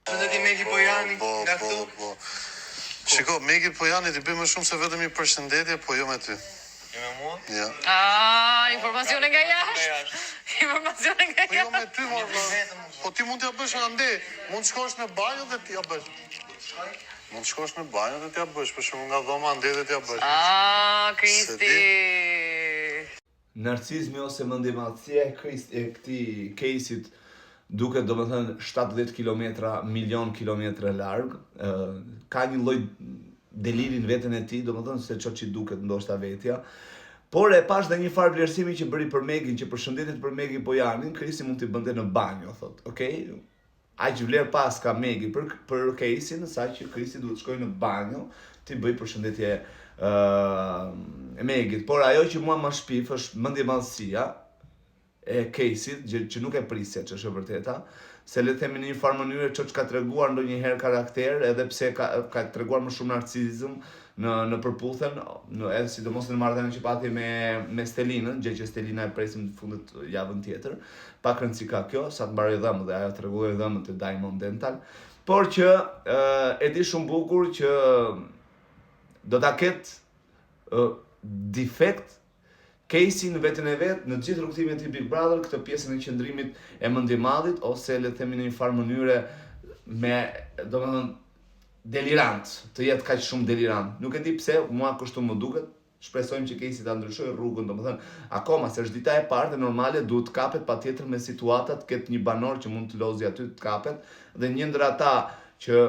Shëndetje Megi Pojani, nga këtu. Shiko, Megi Pojani ti bëj më shumë se vetëm një përshëndetje, po jo me ty. Jo me mua? Ja. Informacione nga jashtë. Informacione nga Po jo me jashtë. ty, po ti mund t'ja bësh ande, mund shkosh në banjë dhe t'ja bësh. Mund shkosh në banjë dhe t'ja bësh, për shumë nga dhoma ande dhe t'ja bësh. Kristi. Narcizmi ose mendimadhësia e këtij case'it duket domethënë 70 kilometra, milion kilometra larg, ka një lloj deliri në veten e tij, domethënë se ço që duket ndoshta vetja. Por e pash dhe një farë vlerësimi që bëri për Megin, që përshëndetjet për Megi Pojanin, Kristi mund t'i bënte në banjo, thot. Okej? Aq vlerë pas ka Megi për case'in, sa që Kristi duhet shkojë në banjo t'i bëj përshëndetje Megit. Por ajo që mua më shpif është mendjemadhësia e case'it, që nuk e prisja që është e vërteta, se le themi në një farë mënyrë që ka treguar ndonjëherë karakter, edhe pse ka treguar më shumë narcizëm në përputhen, edhe sidomos në marrëdhënien që pati me Stelinën, gjë që Stelina e presim në fundet javën tjetër. Pak rëndësi ka kjo, sa të mbaroj dhëmët dhe ajo tregoi dhëmët e Diamond Dental, por që e di shumë bukur që do ta ketë defekt Casey në vetën e vetë, në gjithë rrugtimin e tij Big Brother, këtë pjesën e qëndrimit e mendjemadhit, ose le të themi në një farë mënyre me, domethënë, delirant, të jetë kaq shumë delirant. Nuk e di pse, mua kështu më duket. Shpresojmë që Casey ta ndryshojë rrugën, domethënë, akoma se është dita e parë dhe normale duhet të kapet patjetër me situata, të ketë një banor që mund të lozi aty të kapet, dhe një ndër ata që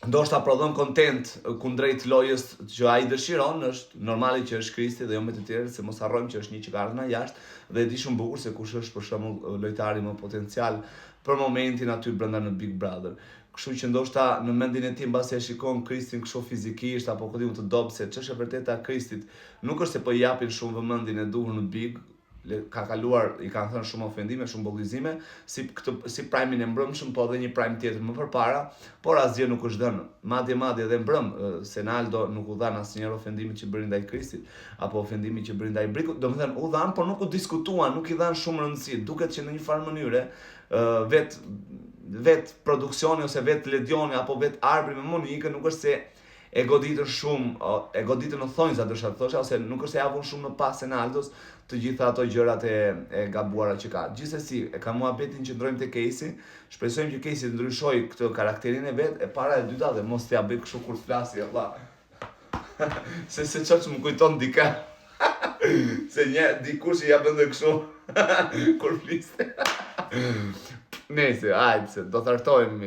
ndoshta prodhon kontent kundrejt lojës që ai dëshiron, është normale që është Kristi dhe jo me të tjerë, se mos harrojmë që është një që ka ardhur nga jashtë dhe e di shumë bukur se kush është për shembull lojtari më potencial për momentin aty brenda në Big Brother. Kështu që ndoshta në mendjen e tij mbasi e shikon Kristin kështu fizikisht apo ku diun të dobët, se ç'është e vërteta Kristit nuk është se po i japin shumë vëmendjen e duhur në Big, ka kaluar, i kanë thënë shumë ofendime, shumë bollizime, si primin e mbrëmshëm, po edhe një prime tjetër më përpara, por asgjë nuk është dhënë. Madje edhe mbrëm, se Naldo nuk u dhan asnjëherë ofendimit që bëri ndaj Kristit, apo ofendimit që bëri ndaj Brikut, domethënë u dhan, por nuk u diskutuan, nuk i dhan shumë rëndësi. Duket që në një farë mënyre vet produksioni ose vet Ledioni apo vet Arbri me Monikën nuk është se e goditën shumë, e goditën në thonjza dësha të thosha, ose nuk është se javun shumë në pas e Naldos të gjitha ato gjërat e gabuara që ka. Gjithsesi, e ka muhabetin që ndrojmë te Casey, shpresojmë që Casey të ndryshojë këtë karakterin e vet, e para e dyta dhe mos t'ja bëj kështu kur flasi, valla. se çfarë më kujton dika. se dikush i ja bënte kështu kur fliste. Nëse, hajde, do të hartojmë me ju.